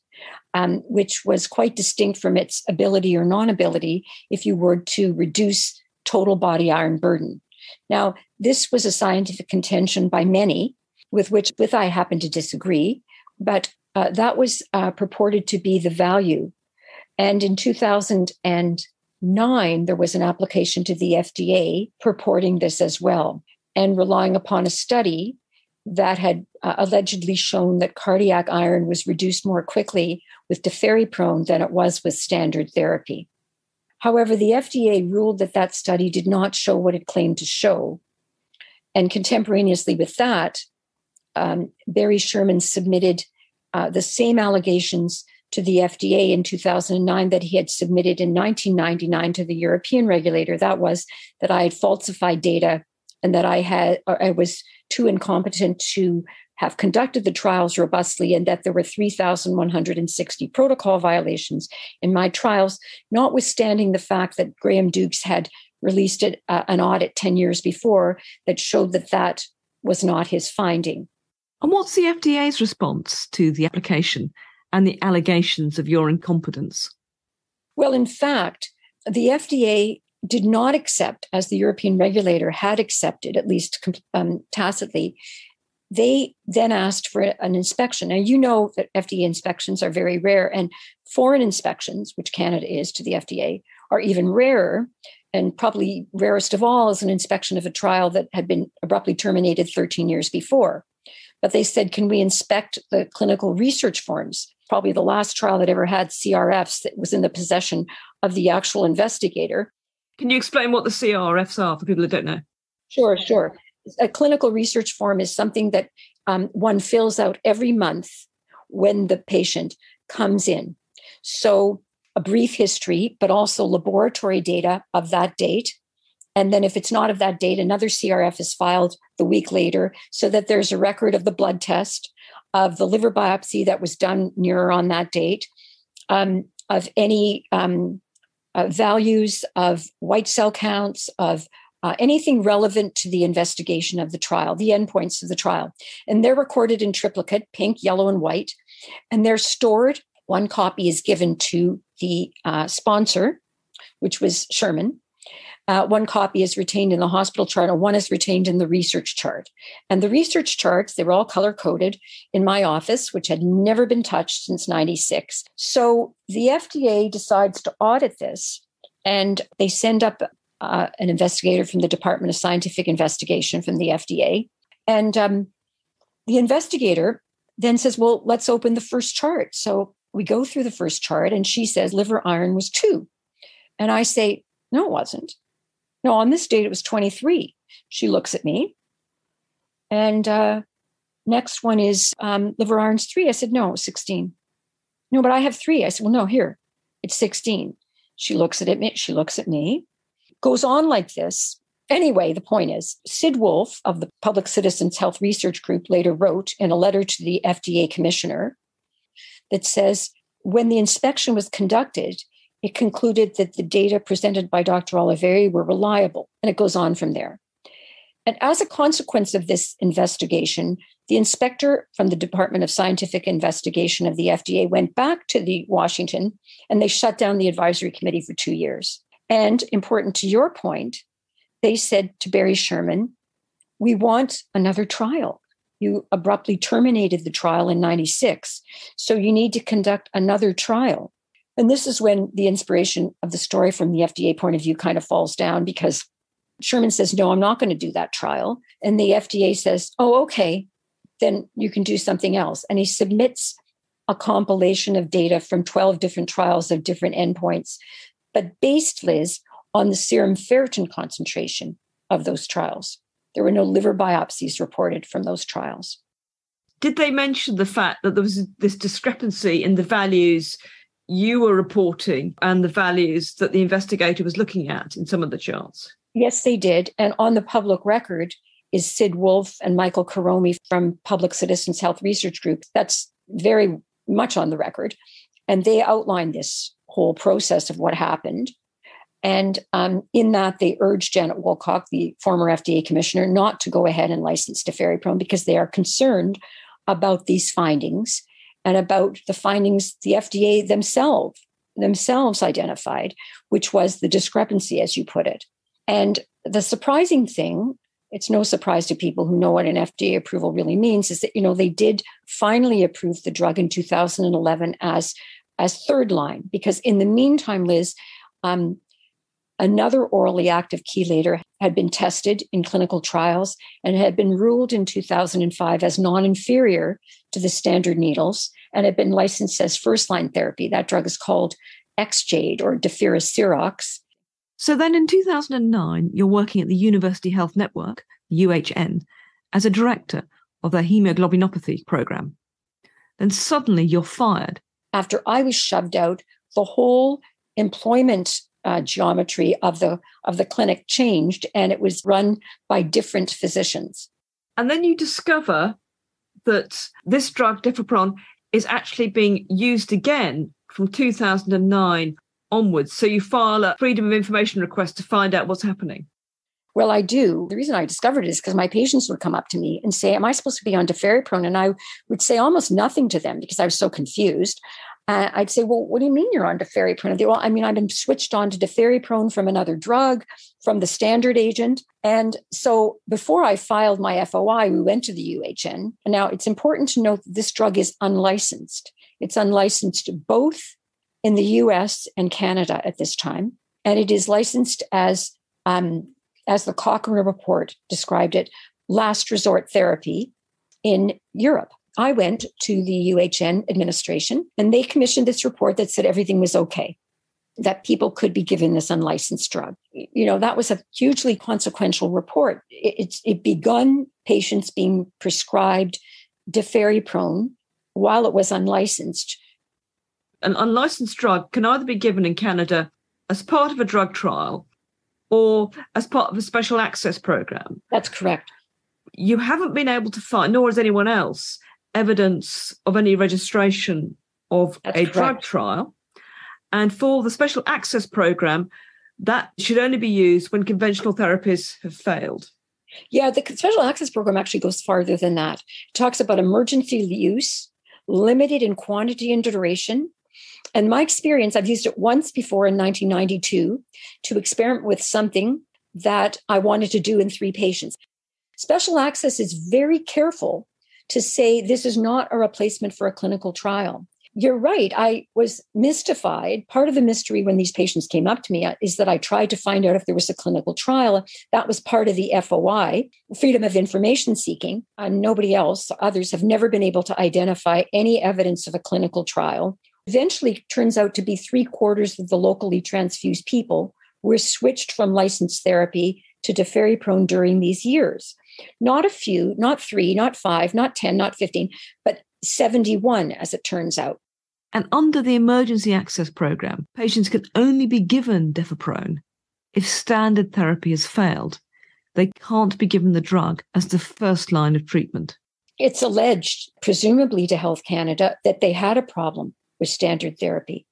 which was quite distinct from its ability or non-ability if you were to reduce total body iron burden. Now, this was a scientific contention by many, with I happen to disagree, but that was purported to be the value. And in 2009, there was an application to the FDA purporting this as well, and relying upon a study that had allegedly shown that cardiac iron was reduced more quickly with deferoprone than it was with standard therapy. However, the FDA ruled that that study did not show what it claimed to show. And contemporaneously with that, Barry Sherman submitted the same allegations to the FDA in 2009 that he had submitted in 1999 to the European regulator. That was that I had falsified data and that I was too incompetent to have conducted the trials robustly, and that there were 3,160 protocol violations in my trials, notwithstanding the fact that Graham Dukes had released an audit 10 years before that showed that was not his finding. And what's the FDA's response to the application and the allegations of your incompetence? Well, in fact, the FDA did not accept, as the European regulator had accepted, at least tacitly. They then asked for an inspection. Now, you know that FDA inspections are very rare, and foreign inspections, which Canada is to the FDA, are even rarer. And probably rarest of all is an inspection of a trial that had been abruptly terminated 13 years before. But they said, can we inspect the clinical research forms? Probably the last trial that ever had CRFs that was in the possession of the actual investigator. Can you explain what the CRFs are for people that don't know? Sure. A clinical research form is something that one fills out every month when the patient comes in. So a brief history, but also laboratory data of that date. And then if it's not of that date, another CRF is filed the week later so that there's a record of the blood test, of the liver biopsy that was done near on that date, of any values of white cell counts, of anything relevant to the investigation of the trial, the endpoints of the trial. And they're recorded in triplicate, pink, yellow, and white. And they're stored. One copy is given to the sponsor, which was Sherman. One copy is retained in the hospital chart, and one is retained in the research chart. And the research charts, they were all color-coded in my office, which had never been touched since 96. So the FDA decides to audit this, and they send up an investigator from the Department of Scientific Investigation from the FDA. And the investigator then says, well, let's open the first chart. So we go through the first chart, and she says liver iron was 2. And I say, no, it wasn't. No, on this date, it was 23. She looks at me. And next one is liver iron's 3. I said, no, it was 16. No, but I have 3. I said, well, no, here, it's 16. She looks at me. She looks at me. Goes on like this. Anyway, the point is, Sid Wolf of the Public Citizens Health Research Group later wrote in a letter to the FDA commissioner that says, when the inspection was conducted, it concluded that the data presented by Dr. Olivieri were reliable, and it goes on from there. And as a consequence of this investigation, the inspector from the Department of Scientific Investigation of the FDA went back to the Washington, and they shut down the advisory committee for 2 years. And important to your point, they said to Barry Sherman, we want another trial. You abruptly terminated the trial in 96, so you need to conduct another trial. And this is when the inspiration of the story from the FDA point of view kind of falls down, because Sherman says, no, I'm not going to do that trial. And the FDA says, oh, okay, then you can do something else. And he submits a compilation of data from 12 different trials of different endpoints, but based, Liz, on the serum ferritin concentration of those trials. There were no liver biopsies reported from those trials. Did they mention the fact that there was this discrepancy in the values you were reporting and the values that the investigator was looking at in some of the charts? Yes, they did. And on the public record is Sid Wolf and Michael Karomi from Public Citizens Health Research Group. That's very much on the record. And they outlined this whole process of what happened. And in that, they urged Janet Wolcock, the former FDA commissioner, not to go ahead and license deferiprone because they are concerned about these findings and about the findings the FDA themselves identified, which was the discrepancy, as you put it. And the surprising thing, it's no surprise to people who know what an FDA approval really means, is that, they did finally approve the drug in 2011 as third line, because in the meantime, Liz, another orally active chelator had been tested in clinical trials and had been ruled in 2005 as non-inferior to the standard needles and had been licensed as first-line therapy. That drug is called Exjade or Defiracirox. So then in 2009, you're working at the University Health Network, UHN, as a director of their hemoglobinopathy program. Then suddenly you're fired. After I was shoved out, the whole employment geometry of the clinic changed, and it was run by different physicians. And then you discover that this drug, Defepron, is actually being used again from 2009 onwards. So you file a Freedom of Information request to find out what's happening. Well, I do. The reason I discovered it is because my patients would come up to me and say, am I supposed to be on deferiprone? And I would say almost nothing to them because I was so confused. I'd say, well, what do you mean you're on deferiprone? They, well, I mean, I've been switched on to deferiprone from another drug, from the standard agent. And so before I filed my FOI, we went to the UHN. And now it's important to note that this drug is unlicensed. It's unlicensed both in the US and Canada at this time. And it is licensed as the Cochrane report described it, last resort therapy in Europe. I went to the UHN administration and they commissioned this report that said everything was okay, that people could be given this unlicensed drug. You know, that was a hugely consequential report. It begun patients being prescribed deferiprone while it was unlicensed. An unlicensed drug can either be given in Canada as part of a drug trial or as part of a special access program. That's correct. You haven't been able to find, nor has anyone else, evidence of any registration of a drug trial. And for the special access program, that should only be used when conventional therapies have failed. Yeah, the special access program actually goes farther than that. It talks about emergency use, limited in quantity and duration. And my experience, I've used it once before in 1992 to experiment with something that I wanted to do in 3 patients. Special access is very careful to say this is not a replacement for a clinical trial. You're right. I was mystified. Part of the mystery when these patients came up to me is that I tried to find out if there was a clinical trial. That was part of the FOI, Freedom of Information Seeking. Nobody else, others have never been able to identify any evidence of a clinical trial. Eventually, it turns out to be 3/4 of the locally transfused people were switched from licensed therapy to deferiprone during these years. Not a few, not 3, not 5, not 10, not 15, but 71, as it turns out. And under the emergency access program, patients can only be given defeprone if standard therapy has failed. They can't be given the drug as the first line of treatment. It's alleged, presumably to Health Canada, that they had a problem with standard therapy.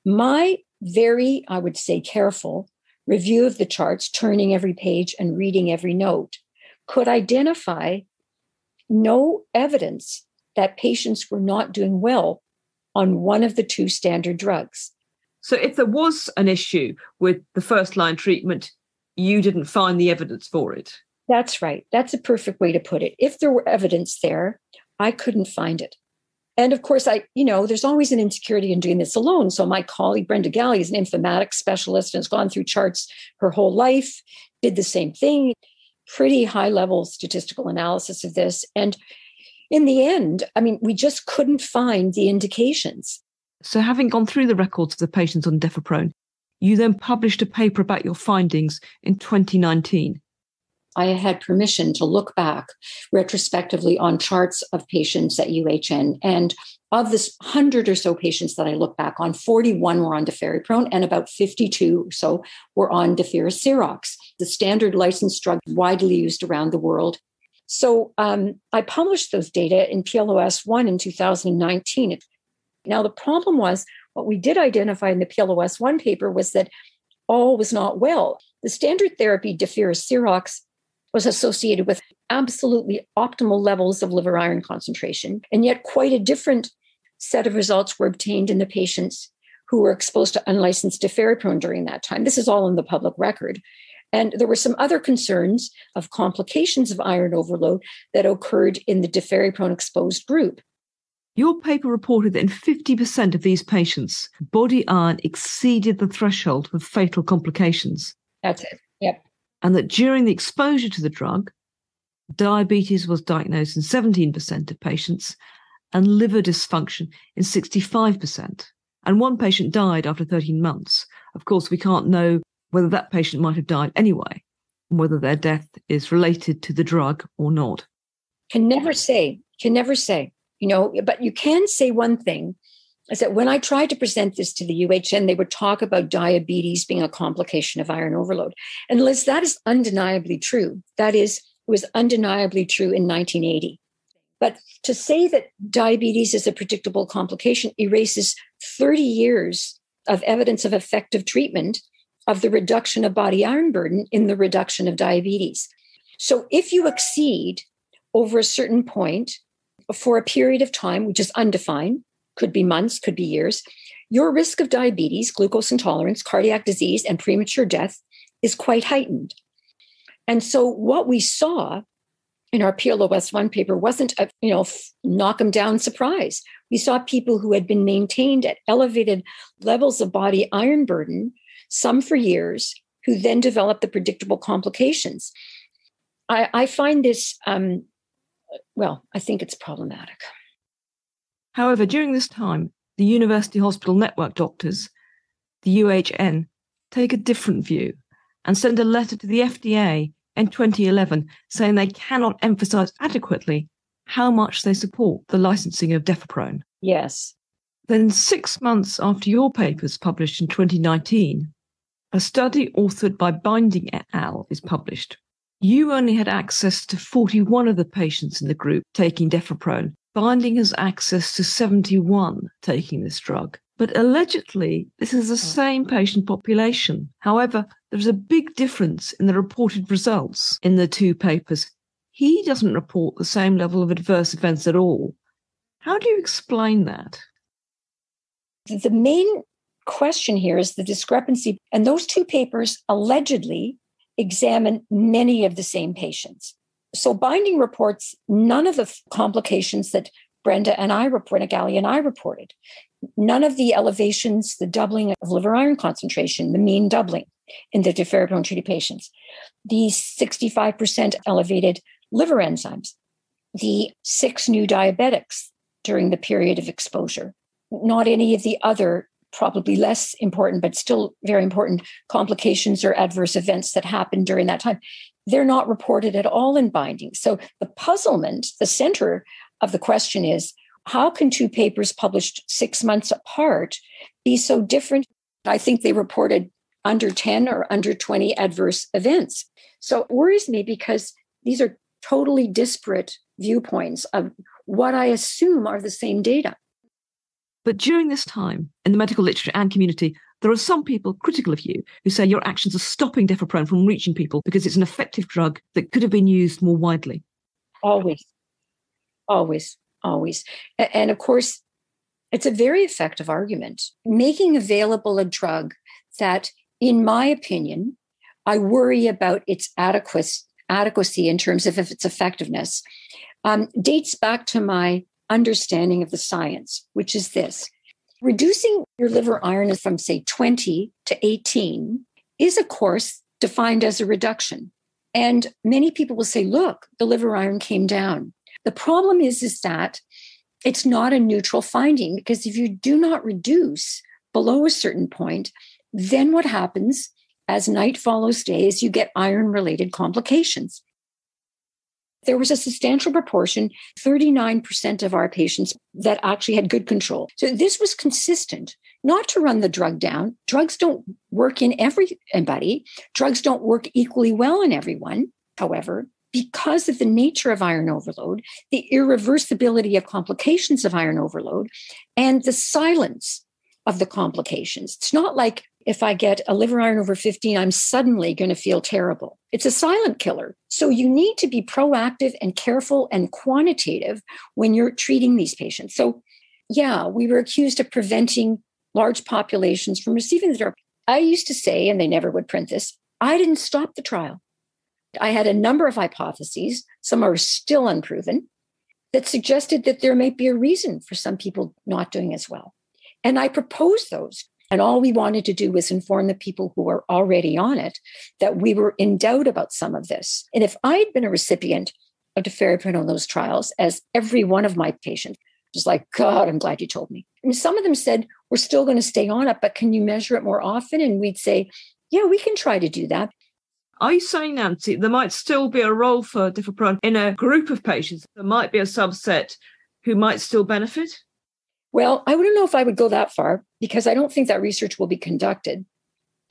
My very, I would say, careful review of the charts, turning every page and reading every note, could identify no evidence that patients were not doing well on one of the 2 standard drugs. So if there was an issue with the first line treatment, you didn't find the evidence for it. That's right. That's a perfect way to put it. If there were evidence there, I couldn't find it. And of course, there's always an insecurity in doing this alone. So my colleague, Brenda Galley, is an informatics specialist and has gone through charts her whole life, did the same thing, pretty high level statistical analysis of this. And in the end, we just couldn't find the indications. So having gone through the records of the patients on defeprone, you then published a paper about your findings in 2019. I had permission to look back retrospectively on charts of patients at UHN. And of this 100 or so patients that I look back on, 41 were on deferiprone and about 52 or so were on deferasirox, the standard licensed drug widely used around the world. So I published those data in PLOS 1 in 2019. Now, the problem was what we did identify in the PLOS 1 paper was that all was not well. The standard therapy deferasirox was associated with absolutely optimal levels of liver iron concentration. And yet quite a different set of results were obtained in the patients who were exposed to unlicensed deferiprone during that time. This is all in the public record. And there were some other concerns of complications of iron overload that occurred in the deferiprone exposed group. Your paper reported that in 50% of these patients, body iron exceeded the threshold for fatal complications. That's it. Yep. And that during the exposure to the drug, diabetes was diagnosed in 17% of patients and liver dysfunction in 65%. And one patient died after 13 months. Of course, we can't know whether that patient might have died anyway, and whether their death is related to the drug or not. Can never say, but you can say one thing is that when I tried to present this to the UHN, they would talk about diabetes being a complication of iron overload. And Liz, that is undeniably true. That is, it was undeniably true in 1980. But to say that diabetes is a predictable complication erases 30 years of evidence of effective treatment of the reduction of body iron burden in the reduction of diabetes. So if you exceed over a certain point for a period of time, which is undefined, could be months, could be years, your risk of diabetes, glucose intolerance, cardiac disease, and premature death is quite heightened. And so what we saw in our PLOS1 paper wasn't a, knock them down surprise. We saw people who had been maintained at elevated levels of body iron burden, some for years, who then developed the predictable complications. I find this, I think it's problematic. However, during this time, the University Hospital Network doctors, the UHN, take a different view and send a letter to the FDA in 2011 saying they cannot emphasize adequately how much they support the licensing of deferprone. Yes. Then 6 months after your papers published in 2019, a study authored by Binding et al. Is published. You only had access to 41 of the patients in the group taking deferprone. Binding has access to 71 taking this drug. But allegedly, this is the same patient population. However, there's a big difference in the reported results in the two papers. He doesn't report the same level of adverse events at all. How do you explain that? The main question here is the discrepancy. And those two papers allegedly examine many of the same patients. So Binding reports none of the complications that Brenda Galli and I reported. None of the elevations, the doubling of liver iron concentration, the mean doubling in the deferriprone-treated patients, the 65% elevated liver enzymes, the 6 new diabetics during the period of exposure, not any of the other probably less important, but still very important complications or adverse events that happened during that time. They're not reported at all in Binding. So the puzzlement, the center of the question is, how can two papers published 6 months apart be so different? I think they reported under 10 or under 20 adverse events. So it worries me because these are totally disparate viewpoints of what I assume are the same data. But during this time, in the medical literature and community, there are some people critical of you who say your actions are stopping deferprone from reaching people because it's an effective drug that could have been used more widely. Always. And of course, it's a very effective argument. Making available a drug that, in my opinion, I worry about its adequacy in terms of its effectiveness, dates back to my understanding of the science, which is this. Reducing your liver iron from, say, 20 to 18 is, of course, defined as a reduction. And many people will say, look, the liver iron came down. The problem is that it's not a neutral finding, because if you do not reduce below a certain point, then what happens as night follows day is you get iron-related complications. There was a substantial proportion, 39% of our patients, that actually had good control. So this was consistent, not to run the drug down. Drugs don't work in everybody. Drugs don't work equally well in everyone. However, because of the nature of iron overload, the irreversibility of complications of iron overload, and the silence of the complications. It's not like if I get a liver iron over 15, I'm suddenly going to feel terrible. It's a silent killer. So you need to be proactive and careful and quantitative when you're treating these patients. So yeah, we were accused of preventing large populations from receiving the drug. I used to say, and they never would print this, I didn't stop the trial. I had a number of hypotheses, some are still unproven, that suggested that there might be a reason for some people not doing as well. And I proposed those. And all we wanted to do was inform the people who were already on it that we were in doubt about some of this. And if I had been a recipient of deferriprone on those trials, as every one of my patients was like, God, I'm glad you told me. And some of them said, we're still going to stay on it, but can you measure it more often? And we'd say, yeah, we can try to do that. Are you saying, Nancy, there might still be a role for different in a group of patients? There might be a subset who might still benefit? Well, I wouldn't know if I would go that far because I don't think that research will be conducted.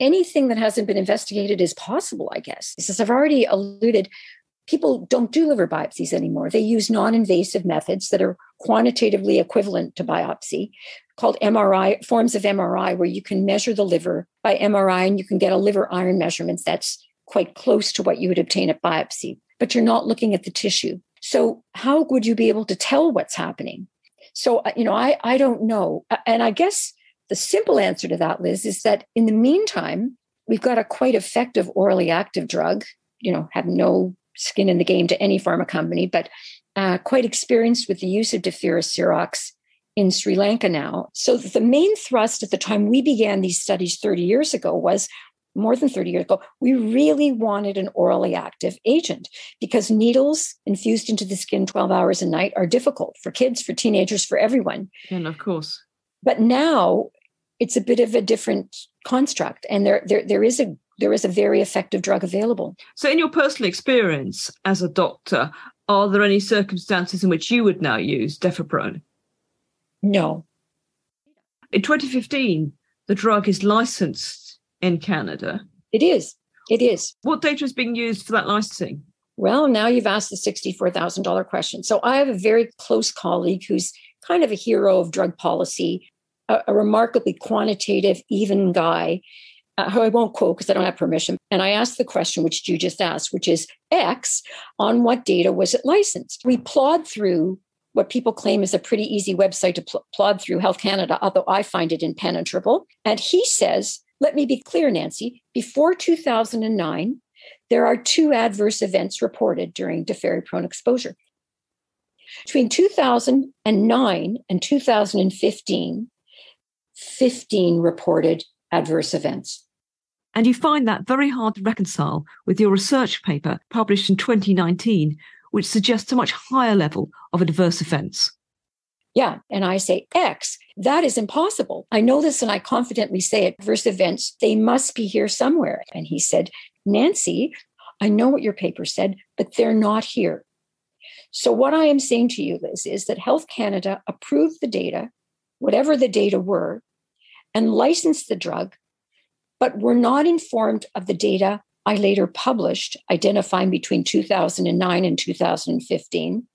Anything that hasn't been investigated is possible, I guess. As I've already alluded, people don't do liver biopsies anymore. They use non-invasive methods that are quantitatively equivalent to biopsy, called MRI, forms of MRI, where you can measure the liver by MRI and you can get a liver iron measurement that's quite close to what you would obtain at biopsy, but you're not looking at the tissue. So how would you be able to tell what's happening? So, I don't know. And I guess the simple answer to that, Liz, is that in the meantime, we've got a quite effective orally active drug, have no skin in the game to any pharma company, but quite experienced with the use of diphtheroxirox in Sri Lanka now. So the main thrust at the time we began these studies 30 years ago was, more than 30 years ago, we really wanted an orally active agent because needles infused into the skin 12 hours a night are difficult for kids, for teenagers, for everyone. And of course. But now it's a bit of a different construct, and there is a very effective drug available. So in your personal experience as a doctor, are there any circumstances in which you would now use deferprone? No. In 2015, the drug is licensed in Canada. It is. What data is being used for that licensing? Well, now you've asked the $64,000 question. So I have a very close colleague who's kind of a hero of drug policy, a remarkably quantitative, even guy, who I won't quote because I don't have permission. And I asked the question, which you just asked, which is X, on what data was it licensed? We plod through what people claim is a pretty easy website to plod through, Health Canada, although I find it impenetrable. And he says, let me be clear, Nancy, before 2009, there are 2 adverse events reported during deferriprone exposure. Between 2009 and 2015, 15 reported adverse events. And you find that very hard to reconcile with your research paper published in 2019, which suggests a much higher level of adverse events. Yeah. And I say, X, that is impossible. I know this and I confidently say adverse events, they must be here somewhere. And he said, Nancy, I know what your paper said, but they're not here. So what I am saying to you, Liz, is that Health Canada approved the data, whatever the data were, and licensed the drug, but were not informed of the data I later published, identifying between 2009 and 2015.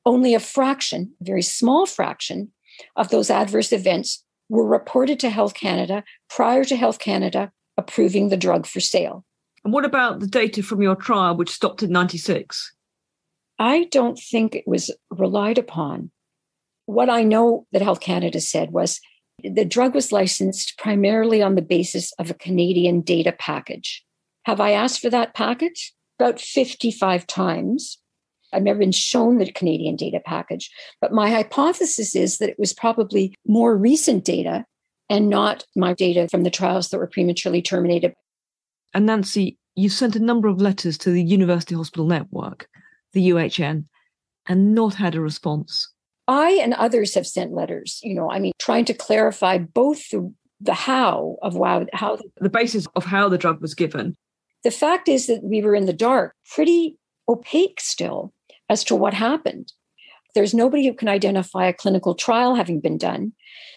Only a fraction, a very small fraction, of those adverse events were reported to Health Canada prior to Health Canada approving the drug for sale. And what about the data from your trial, which stopped in 96? I don't think it was relied upon. What I know that Health Canada said was the drug was licensed primarily on the basis of a Canadian data package. Have I asked for that package? About 55 times. I've never been shown the Canadian data package, but my hypothesis is that it was probably more recent data and not my data from the trials that were prematurely terminated. And Nancy, you sent a number of letters to the University Hospital Network, the UHN, and not had a response. I and others have sent letters, trying to clarify both the how the basis of how the drug was given. The fact is that we were in the dark, pretty opaque still, as to what happened. There's nobody who can identify a clinical trial having been done.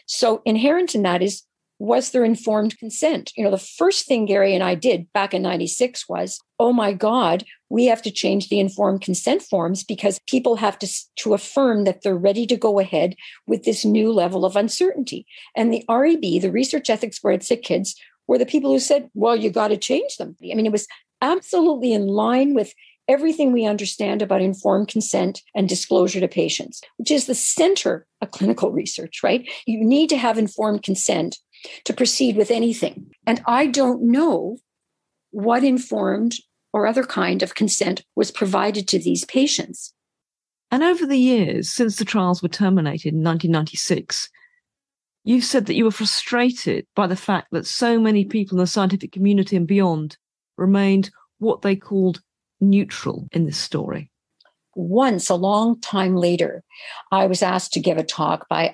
So inherent in that is, was there informed consent? The first thing Gary and I did back in 96 was, oh my God, we have to change the informed consent forms because people have to affirm that they're ready to go ahead with this new level of uncertainty. And the REB, the Research Ethics Board at Sick Kids, were the people who said, well, you got to change them. It was absolutely in line with everything we understand about informed consent and disclosure to patients, which is the center of clinical research, right? You need to have informed consent to proceed with anything. And I don't know what informed or other kind of consent was provided to these patients. And over the years, since the trials were terminated in 1996, you've said that you were frustrated by the fact that so many people in the scientific community and beyond remained what they called neutral in this story. Once, a long time later, I was asked to give a talk by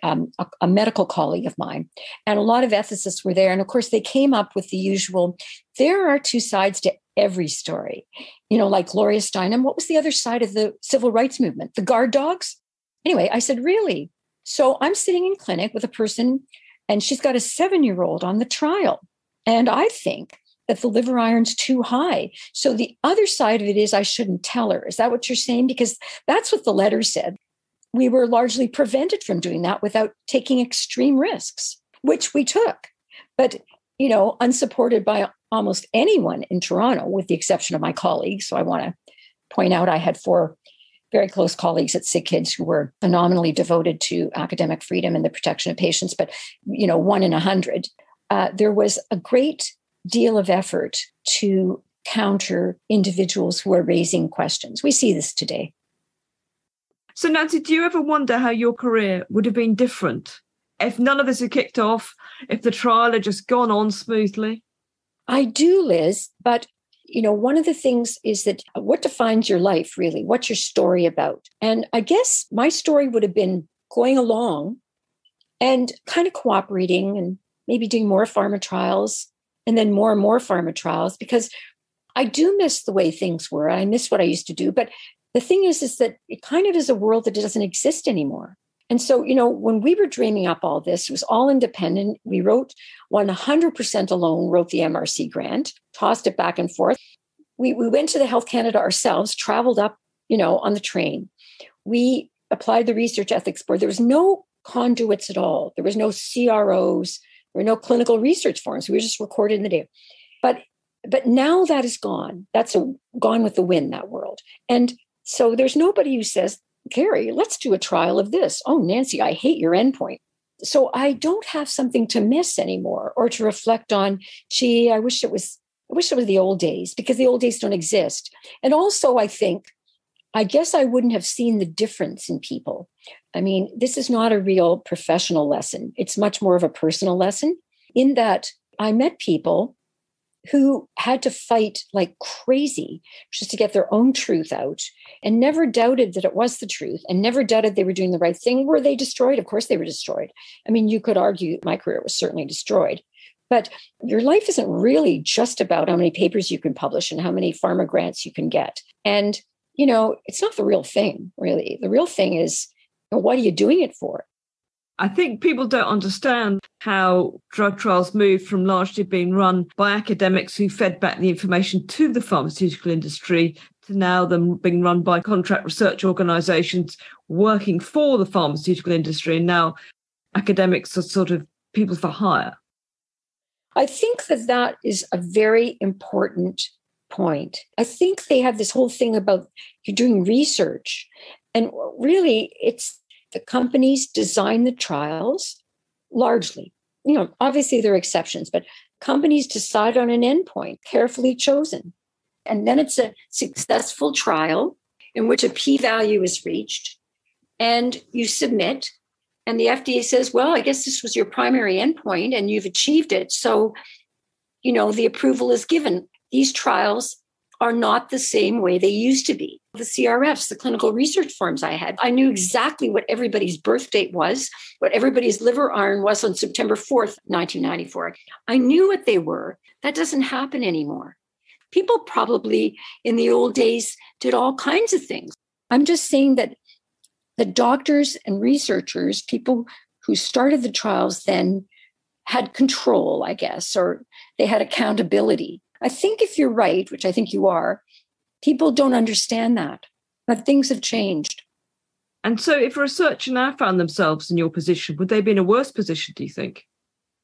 a medical colleague of mine, and a lot of ethicists were there. And of course, they came up with the usual, there are 2 sides to every story. Like Gloria Steinem, what was the other side of the civil rights movement? The guard dogs? Anyway, I said, really? So I'm sitting in clinic with a person and she's got a 7-year-old on the trial. And I think that the liver iron's too high. So the other side of it is I shouldn't tell her. Is that what you're saying? Because that's what the letter said. We were largely prevented from doing that without taking extreme risks, which we took. But, unsupported by almost anyone in Toronto, with the exception of my colleagues. So I want to point out I had 4 very close colleagues at Sick Kids who were phenomenally devoted to academic freedom and the protection of patients. But, 1 in 100, there was a great deal of effort to counter individuals who are raising questions. We see this today. So, Nancy, do you ever wonder how your career would have been different if none of this had kicked off, if the trial had just gone on smoothly? I do, Liz, but one of the things is that what defines your life, really? What's your story about? And I guess my story would have been going along and kind of cooperating and maybe doing more pharma trials and then more and more pharma trials, because I do miss the way things were. I miss what I used to do. But the thing is that it kind of is a world that doesn't exist anymore. And so, when we were dreaming up all this, it was all independent. We wrote 100% alone, wrote the MRC grant, tossed it back and forth. We went to the Health Canada ourselves, traveled up, on the train. We applied the Research Ethics Board. There was no conduits at all. There was no CROs. There were no clinical research forums. We were just recorded in the day. But now that is gone. That's gone with the wind, that world. And so there's nobody who says, Carrie, let's do a trial of this. Oh, Nancy, I hate your endpoint. So I don't have something to miss anymore or to reflect on, gee, I wish it was the old days, because the old days don't exist. And also, I guess I wouldn't have seen the difference in people. I mean, this is not a real professional lesson. It's much more of a personal lesson in that I met people who had to fight like crazy just to get their own truth out and never doubted that it was the truth and never doubted they were doing the right thing. Were they destroyed? Of course they were destroyed. I mean, you could argue my career was certainly destroyed, but your life isn't really just about how many papers you can publish and how many pharma grants you can get. And, it's not the real thing, really. The real thing is, what are you doing it for? I think people don't understand how drug trials moved from largely being run by academics who fed back the information to the pharmaceutical industry to now them being run by contract research organisations working for the pharmaceutical industry. And now academics are sort of people for hire. I think that is a very important point. I think they have this whole thing about you're doing research. And really, it's the companies design the trials largely. Obviously there are exceptions, but companies decide on an endpoint carefully chosen. And then it's a successful trial in which a p-value is reached and you submit. And the FDA says, well, I guess this was your primary endpoint and you've achieved it. So, the approval is given. These trials are not the same way they used to be. The CRFs, the clinical research forms I had, I knew exactly what everybody's birth date was, what everybody's liver iron was on September 4th, 1994. I knew what they were. That doesn't happen anymore. People probably in the old days did all kinds of things. I'm just saying that the doctors and researchers, people who started the trials then, had control, I guess, or they had accountability. I think if you're right, which I think you are, people don't understand that, but things have changed. And so if a researcher now found themselves in your position, would they be in a worse position, do you think?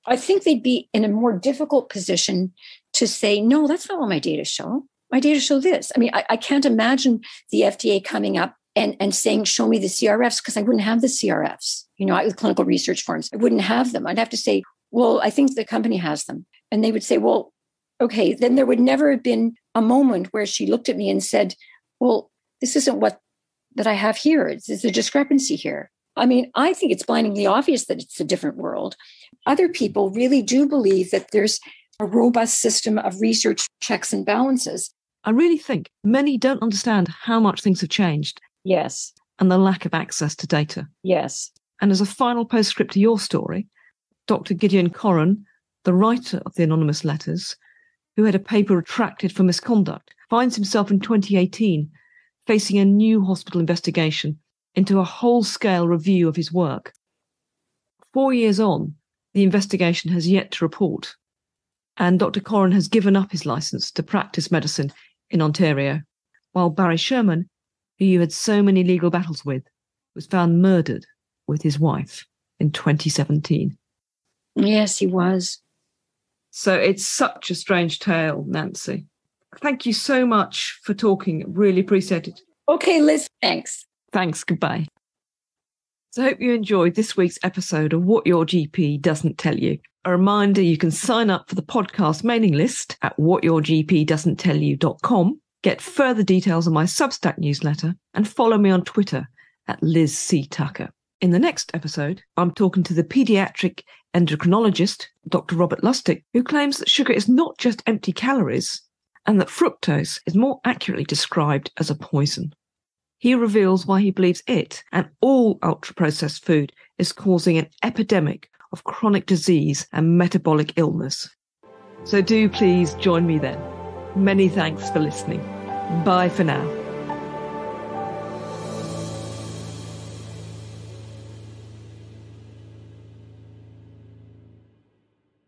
I think they'd be in a more difficult position to say, no, that's not what my data show. My data show this. I mean, I can't imagine the FDA coming up and saying, show me the CRFs, because I wouldn't have the CRFs, with clinical research forms. I wouldn't have them. I'd have to say, well, I think the company has them. And they would say, well, okay, then there would never have been a moment where she looked at me and said, well, this isn't what that I have here. It's a discrepancy here. I mean, I think it's blindingly obvious that it's a different world. Other people really do believe that there's a robust system of research checks and balances. I really think many don't understand how much things have changed. Yes. And the lack of access to data. Yes. And as a final postscript to your story, Dr. Gideon Corran, the writer of the anonymous letters, who had a paper retracted for misconduct, finds himself in 2018 facing a new hospital investigation into a whole-scale review of his work. 4 years on, the investigation has yet to report, and Dr. Corrin has given up his licence to practice medicine in Ontario, while Barry Sherman, who you had so many legal battles with, was found murdered with his wife in 2017. Yes, he was. So it's such a strange tale, Nancy. Thank you so much for talking. Really appreciate it. Okay, Liz, thanks. Thanks, goodbye. So I hope you enjoyed this week's episode of What Your GP Doesn't Tell You. A reminder, you can sign up for the podcast mailing list at whatyourgpdoesn'ttellyu.com, get further details on my Substack newsletter, and follow me on Twitter at Liz C. Tucker. In the next episode, I'm talking to the paediatric endocrinologist, Dr. Robert Lustig, who claims that sugar is not just empty calories and that fructose is more accurately described as a poison. He reveals why he believes it and all ultra-processed food is causing an epidemic of chronic disease and metabolic illness. So do please join me then. Many thanks for listening. Bye for now.